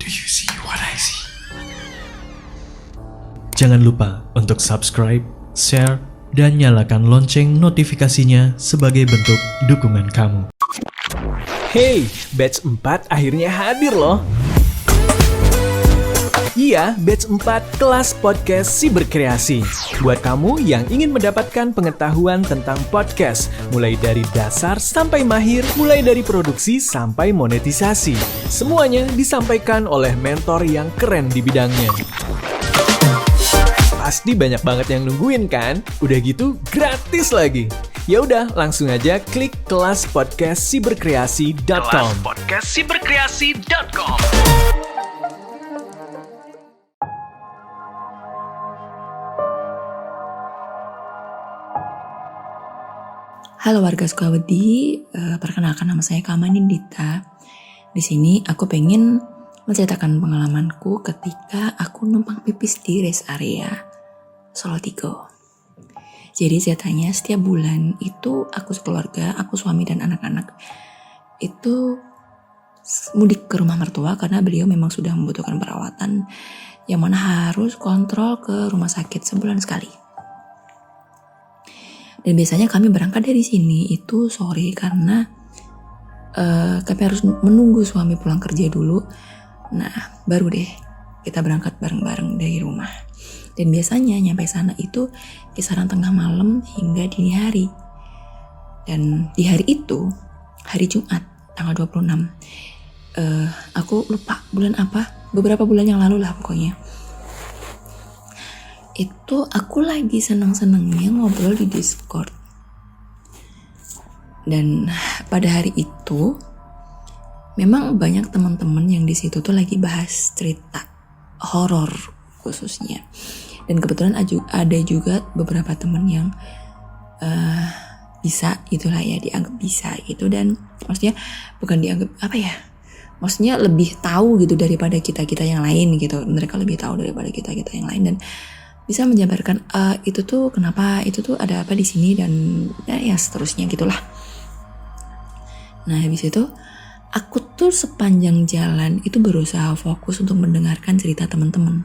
Do you see what I see? Jangan lupa untuk subscribe, share, dan nyalakan lonceng notifikasinya sebagai bentuk dukungan kamu. Hey, batch 4 akhirnya hadir loh. Iya, batch 4 kelas podcast Siberkreasi. Buat kamu yang ingin mendapatkan pengetahuan tentang podcast, mulai dari dasar sampai mahir, mulai dari produksi sampai monetisasi. Semuanya disampaikan oleh mentor yang keren di bidangnya. Pasti banyak banget yang nungguin kan? Udah gitu gratis lagi. Ya udah, langsung aja klik kelas podcast siberkreasi.com. Halo warga Sukawati, perkenalkan nama saya Kamanindita. Di sini aku pengen menceritakan pengalamanku ketika aku numpang pipis di rest area Solo Tigo. Jadi ceritanya setiap bulan itu aku sekeluarga, aku suami dan anak-anak itu mudik ke rumah mertua karena beliau memang sudah membutuhkan perawatan yang mana harus kontrol ke rumah sakit sebulan sekali. Dan biasanya kami berangkat dari sini itu sore karena kami harus menunggu suami pulang kerja dulu. Nah, baru deh kita berangkat bareng-bareng dari rumah. Dan biasanya nyampe sana itu kisaran tengah malam hingga dini hari. Dan di hari itu, hari Jumat, tanggal 26, aku lupa bulan apa, beberapa bulan yang lalu lah pokoknya. Itu aku lagi seneng-senengnya ngobrol di Discord. Dan pada hari itu memang banyak teman-teman yang di situ tuh lagi bahas cerita horor khususnya. Dan kebetulan ada juga beberapa teman yang bisa itulah ya, dianggap bisa gitu. Dan maksudnya bukan dianggap apa ya, maksudnya lebih tahu gitu daripada kita-kita yang lain gitu. Mereka lebih tahu daripada kita-kita yang lain dan bisa menjabarkan itu tuh kenapa, itu tuh ada apa di sini dan ya seterusnya gitulah. Nah habis itu aku tuh sepanjang jalan itu berusaha fokus untuk mendengarkan cerita teman-teman.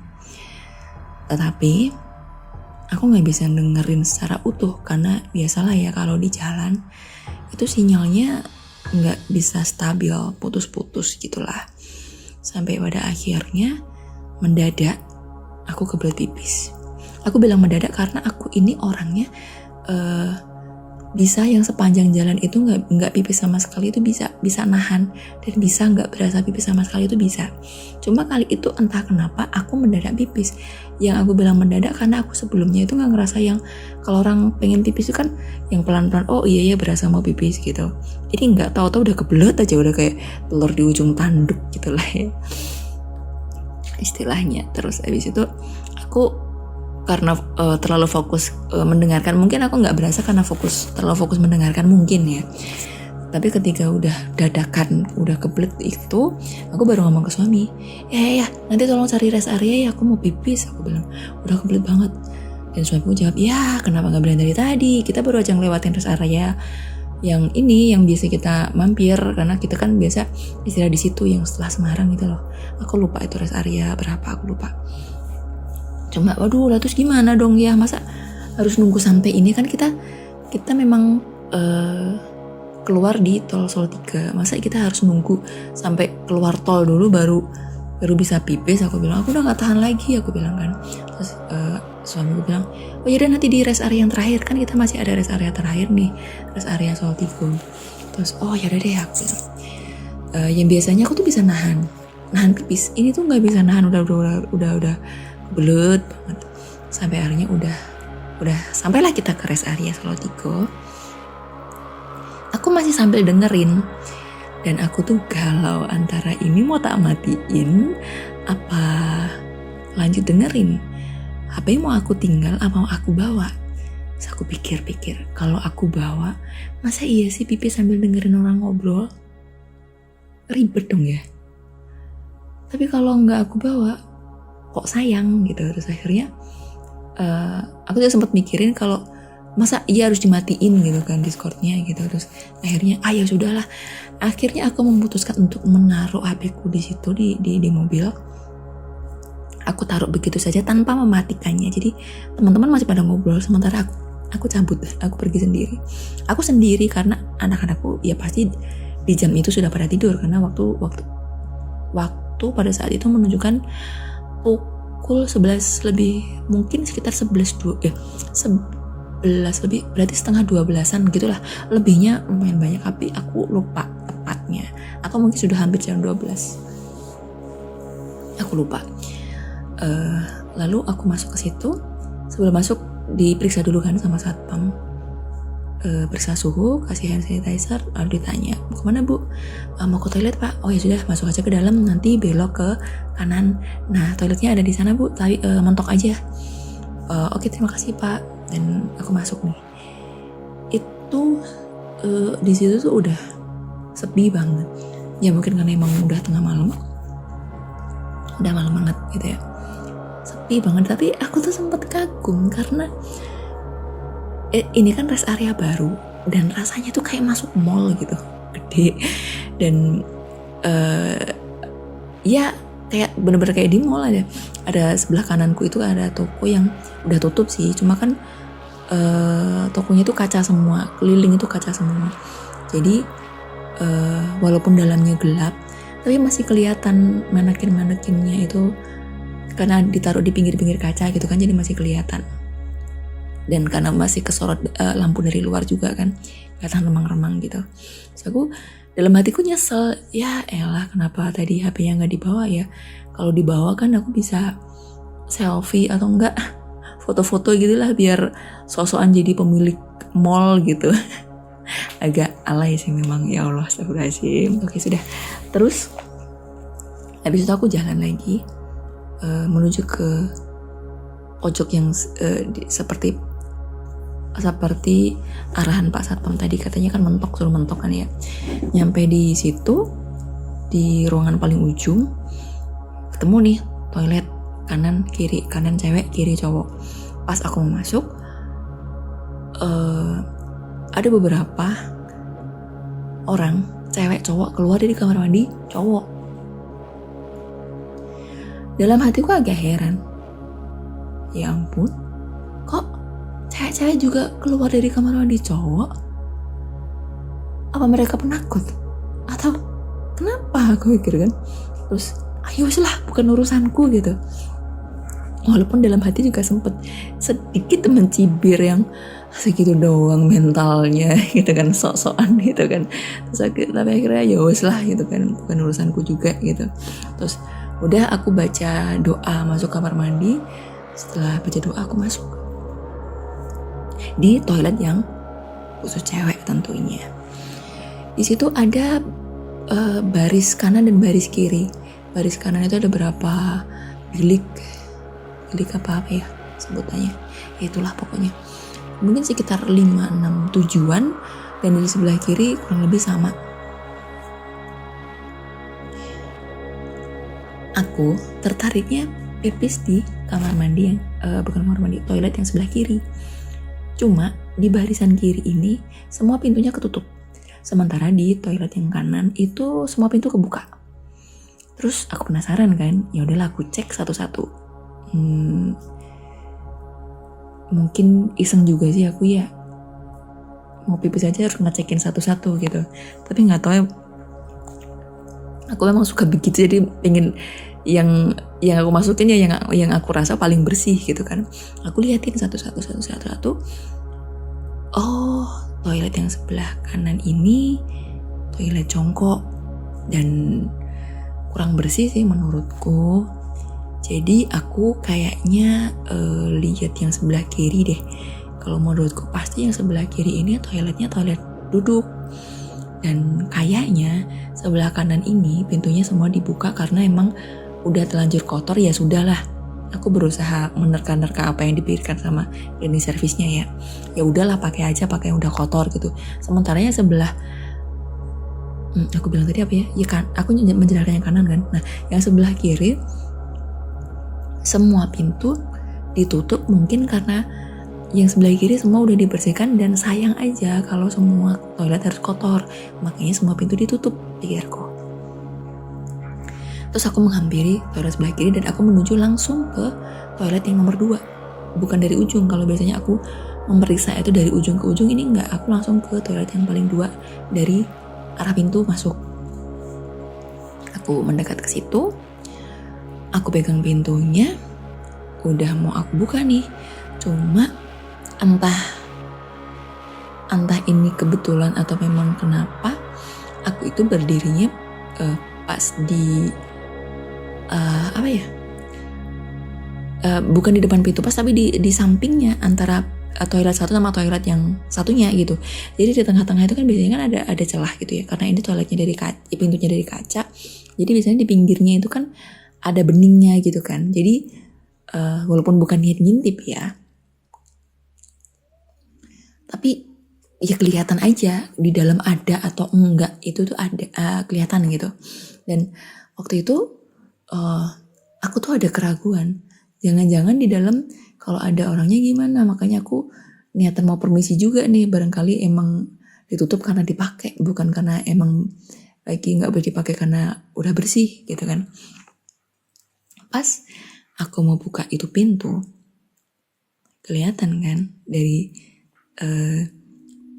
Tetapi aku nggak bisa dengerin secara utuh karena biasalah ya kalau di jalan itu sinyalnya nggak bisa stabil, putus-putus gitulah. Sampai pada akhirnya mendadak aku kebelet pipis. Aku bilang mendadak karena aku ini orangnya bisa yang sepanjang jalan itu nggak pipis sama sekali itu bisa nahan dan bisa nggak berasa pipis sama sekali itu bisa. Cuma kali itu entah kenapa aku mendadak pipis. Yang aku bilang mendadak karena aku sebelumnya itu nggak ngerasa yang kalau orang pengen pipis itu kan yang pelan-pelan, oh iya ya berasa mau pipis gitu. Ini nggak tahu-tahu udah kebelet aja, udah kayak telur di ujung tanduk gitulah ya istilahnya. Terus abis itu aku karena terlalu fokus mendengarkan, mungkin aku nggak berasa karena terlalu fokus mendengarkan mungkin ya. Tapi ketika udah dadakan, udah kebelet itu, aku baru ngomong ke suami, ya nanti tolong cari rest area ya, aku mau pipis. Aku bilang udah kebelet banget. Dan suamiku jawab, ya kenapa nggak bilang dari tadi, kita baru aja ngelewatin rest area yang ini yang biasa kita mampir karena kita kan biasa istirahat di situ yang setelah Semarang gitu loh. Aku lupa itu rest area berapa, aku lupa. Cuma waduh lah terus gimana dong ya, masa harus nunggu sampai ini, kan kita memang keluar di tol Solo 3, masa kita harus nunggu sampai keluar tol dulu baru bisa pipis. Aku bilang aku udah gak tahan lagi, aku bilang kan. Terus suamiku bilang, oh yaudah nanti di rest area yang terakhir, kan kita masih ada rest area terakhir nih, rest area Solo 3. Terus oh yaudah deh aku bilang, yang biasanya aku tuh bisa nahan pipis, ini tuh nggak bisa nahan, udah belut banget. Sampai akhirnya udah sampailah kita ke rest area Solo 3. Aku masih sambil dengerin dan aku tuh galau antara ini mau tak matiin apa lanjut dengerin. HP mau aku tinggal apa mau aku bawa. Terus aku pikir-pikir, kalau aku bawa masa iya sih pipis sambil dengerin orang ngobrol, ribet dong ya. Tapi kalau nggak aku bawa kok sayang gitu. Terus akhirnya aku juga sempat mikirin kalau masa iya harus dimatiin gitu kan Discordnya gitu. Terus akhirnya ya sudahlah, akhirnya aku memutuskan untuk menaruh HP-ku di situ di mobil. Aku taruh begitu saja tanpa mematikannya. Jadi teman-teman masih pada ngobrol, sementara aku cabut, aku pergi sendiri. Aku sendiri karena anak-anakku ya pasti di jam itu sudah pada tidur, karena waktu pada saat itu menunjukkan pukul 11 lebih, mungkin sekitar 11 lebih, berarti setengah 12-an gitulah. Lebihnya lumayan banyak tapi aku lupa tepatnya. Aku mungkin sudah hampir jam 12. Aku lupa. Lalu aku masuk ke situ. Sebelum masuk diperiksa dulu kan sama satpam. Periksa suhu, kasih hand sanitizer, lalu ditanya, mau kemana bu? Mau ke toilet pak? Oh ya sudah, masuk aja ke dalam, nanti belok ke kanan. Nah toiletnya ada di sana bu, tapi mentok aja. Oke, terima kasih pak. Dan aku masuk nih. Itu di situ tuh udah sepi banget. Ya mungkin karena emang udah tengah malam, udah malam banget gitu ya. Sepi banget. Tapi aku tuh sempet kagum karena ini kan rest area baru dan rasanya tuh kayak masuk mall gitu, gede. Dan ya kayak bener-bener kayak di mall. Ada sebelah kananku itu ada toko yang udah tutup sih, cuma kan tokonya itu kaca semua, keliling itu kaca semua. Jadi walaupun dalamnya gelap, tapi masih kelihatan manekin-manekinnya itu karena ditaruh di pinggir-pinggir kaca gitu kan, jadi masih kelihatan. Dan karena masih kesorot lampu dari luar juga kan, kelihatan remang-remang gitu. Terus aku dalam hatiku nyesel, ya elah kenapa tadi HP-nya nggak dibawa ya. Kalau dibawa kan aku bisa selfie atau enggak foto-foto gitulah, biar sosokan jadi pemilik mall gitu. Agak alay sih memang, ya Allah, astagfirullahaladzim. Oke sudah. Terus habis itu aku jalan lagi menuju ke pojok yang seperti arahan Pak Satpam tadi, katanya kan mentok, suruh mentok kan ya. Nyampe di situ, di ruangan paling ujung, ketemu nih toilet, kanan kiri, kanan cewek, kiri cowok. Pas aku mau masuk, ada beberapa orang, cewek cowok, keluar dari kamar mandi cowok. Dalam hatiku agak heran, ya ampun, kok cewek-cewek juga keluar dari kamar mandi cowok? Apa mereka penakut? Atau kenapa? Aku pikir kan. Terus ayo lah, bukan urusanku gitu. Walaupun dalam hati juga sempet sedikit mencibir yang segitu doang mentalnya gitu kan, sok-sokan gitu kan. Terus tapi akhirnya ya wes lah gitu kan, bukan urusanku juga gitu. Terus udah aku baca doa masuk kamar mandi. Setelah baca doa aku masuk di toilet yang khusus cewek tentunya. Di situ ada baris kanan dan baris kiri. Baris kanan itu ada berapa bilik apa ya sebutannya, itulah pokoknya mungkin sekitar 5, 6, 7-an, dan di sebelah kiri kurang lebih sama. Aku tertariknya pipis di kamar mandi yang bukan kamar mandi, toilet yang sebelah kiri. Cuma di barisan kiri ini semua pintunya ketutup, sementara di toilet yang kanan itu semua pintu kebuka. Terus aku penasaran kan, ya udahlah aku cek satu-satu. Mungkin iseng juga sih aku ya, mau pipis aja harus ngecekin satu-satu gitu. Tapi nggak tahu ya, aku memang suka begitu, jadi pengen yang aku masukin ya yang aku rasa paling bersih gitu kan. Aku liatin satu-satu. Oh, toilet yang sebelah kanan ini toilet congkok dan kurang bersih sih menurutku. Jadi aku kayaknya lihat yang sebelah kiri deh. Kalau menurutku pasti yang sebelah kiri ini toiletnya toilet duduk. Dan kayaknya sebelah kanan ini pintunya semua dibuka karena emang udah terlanjur kotor, ya sudahlah. Aku berusaha menerka-nerka apa yang diberikan sama cleaning service-nya ya. Ya udahlah, pakai aja pakai yang udah kotor gitu. Sementara yang sebelah aku bilang tadi apa ya? Ya kan, aku menjelaskan yang kanan kan. Nah, yang sebelah kiri semua pintu ditutup, mungkin karena yang sebelah kiri semua udah dibersihkan, dan sayang aja kalau semua toilet harus kotor, makanya semua pintu ditutup, pikirku. Terus aku menghampiri toilet sebelah kiri dan aku menuju langsung ke toilet yang nomor 2, bukan dari ujung. Kalau biasanya aku memeriksa itu dari ujung ke ujung, ini enggak, aku langsung ke toilet yang paling 2 dari arah pintu masuk. Aku mendekat ke situ, aku pegang pintunya, udah mau aku buka nih, cuma entah ini kebetulan atau memang kenapa, aku itu berdirinya pas di bukan di depan pintu pas, tapi di sampingnya antara toilet satu sama toilet yang satunya gitu. Jadi di tengah-tengah itu kan biasanya kan ada celah gitu ya, karena ini toiletnya dari kaca, pintunya dari kaca. Jadi biasanya di pinggirnya itu kan ada beningnya gitu kan. Jadi walaupun bukan niat ngintip ya, tapi ya kelihatan aja di dalam ada atau enggak, itu tuh ada kelihatan gitu. Dan waktu itu aku tuh ada keraguan, jangan-jangan di dalam kalau ada orangnya gimana. Makanya aku niatan mau permisi juga nih, barangkali emang ditutup karena dipakai, bukan karena emang lagi nggak boleh dipakai karena udah bersih gitu kan. Pas aku mau buka itu pintu, kelihatan kan dari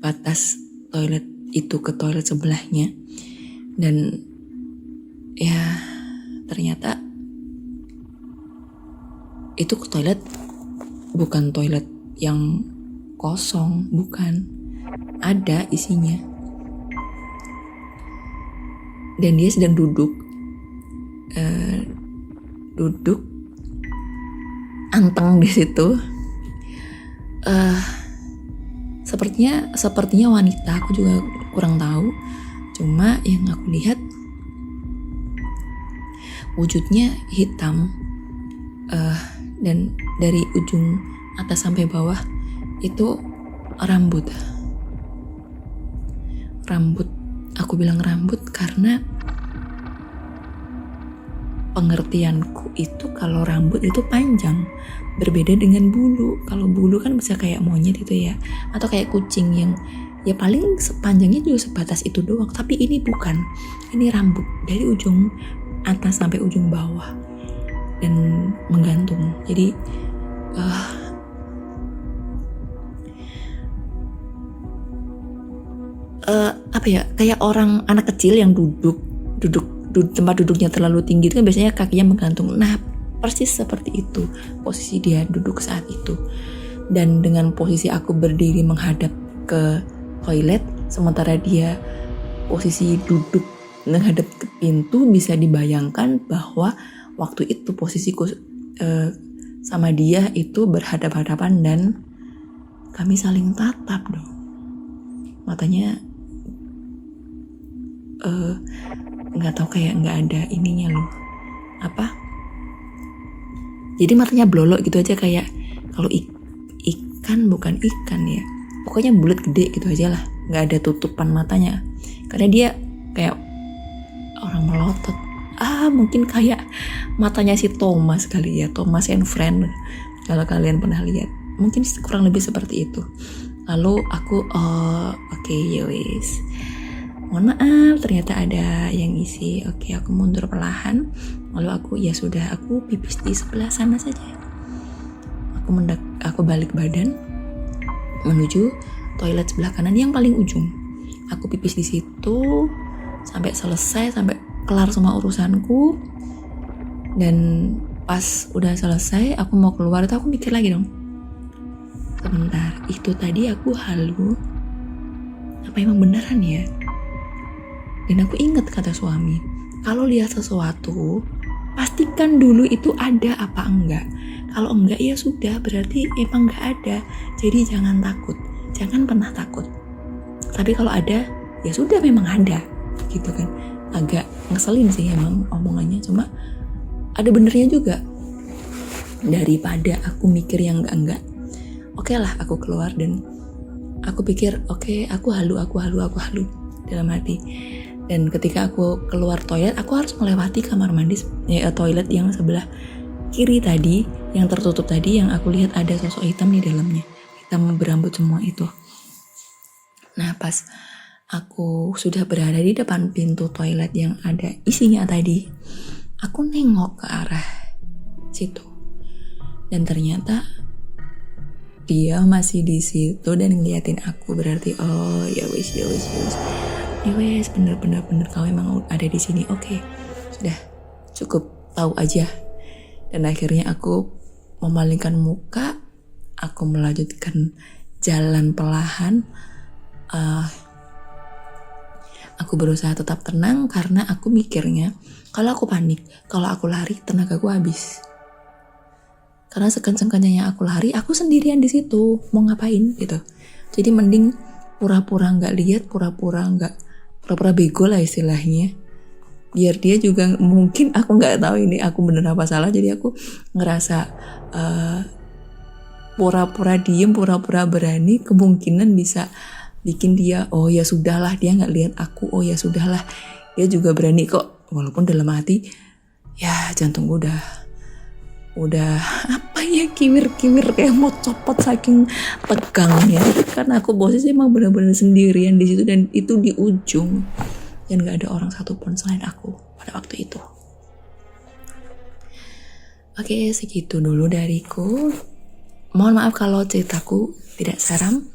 batas toilet itu ke toilet sebelahnya. Dan ya ternyata itu ke toilet bukan toilet yang kosong, bukan, ada isinya. Dan dia sedang duduk anteng di situ. Sepertinya wanita, aku juga kurang tahu. Cuma yang aku lihat wujudnya hitam, dan dari ujung atas sampai bawah itu rambut. Aku bilang rambut karena pengertianku itu kalau rambut itu panjang, berbeda dengan bulu. Kalau bulu kan bisa kayak monyet itu ya, atau kayak kucing yang ya paling sepanjangnya juga sebatas itu doang. Tapi ini bukan, ini rambut dari ujung atas sampai ujung bawah dan menggantung. Jadi kayak orang anak kecil yang duduk tempat duduknya terlalu tinggi itu kan biasanya kakinya menggantung. Nah, persis seperti itu posisi dia duduk saat itu. Dan dengan posisi aku berdiri menghadap ke toilet, sementara dia posisi duduk menghadap ke pintu, bisa dibayangkan bahwa waktu itu posisiku sama dia itu berhadap-hadapan dan kami saling tatap dong. Matanya nggak tahu, kayak nggak ada ininya loh, jadi matanya blolok gitu aja, kayak kalau ikan bukan ikan ya, pokoknya bulat gede gitu aja lah, nggak ada tutupan matanya karena dia kayak orang melotot. Mungkin kayak matanya si Thomas kali ya, Thomas and Friend, kalau kalian pernah lihat, mungkin kurang lebih seperti itu. Lalu aku oke, yowis, mohon maaf, ternyata ada yang isi. Oke, aku mundur perlahan. Lalu aku pipis di sebelah sana saja. Aku balik badan menuju toilet sebelah kanan yang paling ujung. Aku pipis di situ sampai selesai, sampai kelar semua urusanku. Dan pas udah selesai, aku mau keluar itu aku mikir lagi dong. Sebentar, itu tadi aku halu apa emang beneran ya? Dan aku ingat kata suami, kalau lihat sesuatu, pastikan dulu itu ada apa enggak. Kalau enggak ya sudah, berarti emang enggak ada. Jadi jangan takut, jangan pernah takut. Tapi kalau ada, ya sudah memang ada, gitu kan. Agak ngeselin sih emang omongannya, cuma ada benernya juga. Daripada aku mikir yang enggak. Oke lah, aku keluar dan aku pikir, oke, aku halu dalam hati. Dan ketika aku keluar toilet, aku harus melewati kamar mandi, toilet yang sebelah kiri tadi, yang tertutup tadi, yang aku lihat ada sosok hitam di dalamnya. hitam berambut semua itu. Nah pas aku sudah berada di depan pintu toilet yang ada isinya tadi, aku nengok ke arah situ dan ternyata dia masih di situ dan ngeliatin aku. Berarti oh ya wis bener kau emang ada di sini. Oke, sudah cukup tahu aja. Dan akhirnya aku memalingkan muka, aku melanjutkan jalan perlahan. Aku berusaha tetap tenang karena aku mikirnya kalau aku panik, kalau aku lari tenagaku habis. Karena sekencang-kencangnya aku lari, aku sendirian di situ, mau ngapain gitu. Jadi mending pura-pura nggak lihat, pura-pura bego lah istilahnya. Biar dia juga mungkin aku nggak tahu ini aku bener apa salah. Jadi aku ngerasa pura-pura diem, pura-pura berani, kemungkinan bisa bikin dia oh ya sudahlah, dia nggak lihat aku, oh ya sudahlah, dia juga berani kok. Walaupun dalam hati ya jantung udah apa ya, kiwir-kiwir kayak mau copot saking tegangnya. Karena aku posisi emang benar-benar sendirian di situ dan itu di ujung dan gak ada orang satupun selain aku pada waktu itu. Oke, segitu dulu dariku. Mohon maaf kalau ceritaku tidak seram.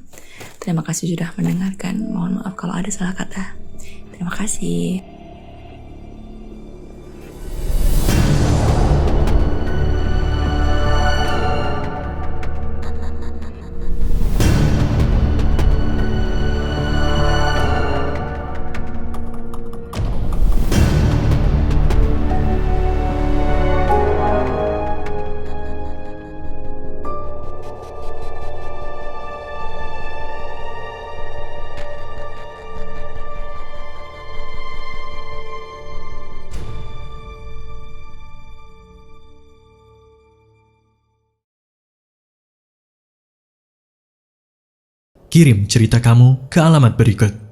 Terima kasih sudah mendengarkan. Mohon maaf kalau ada salah kata. Terima kasih. Kirim cerita kamu ke alamat berikut.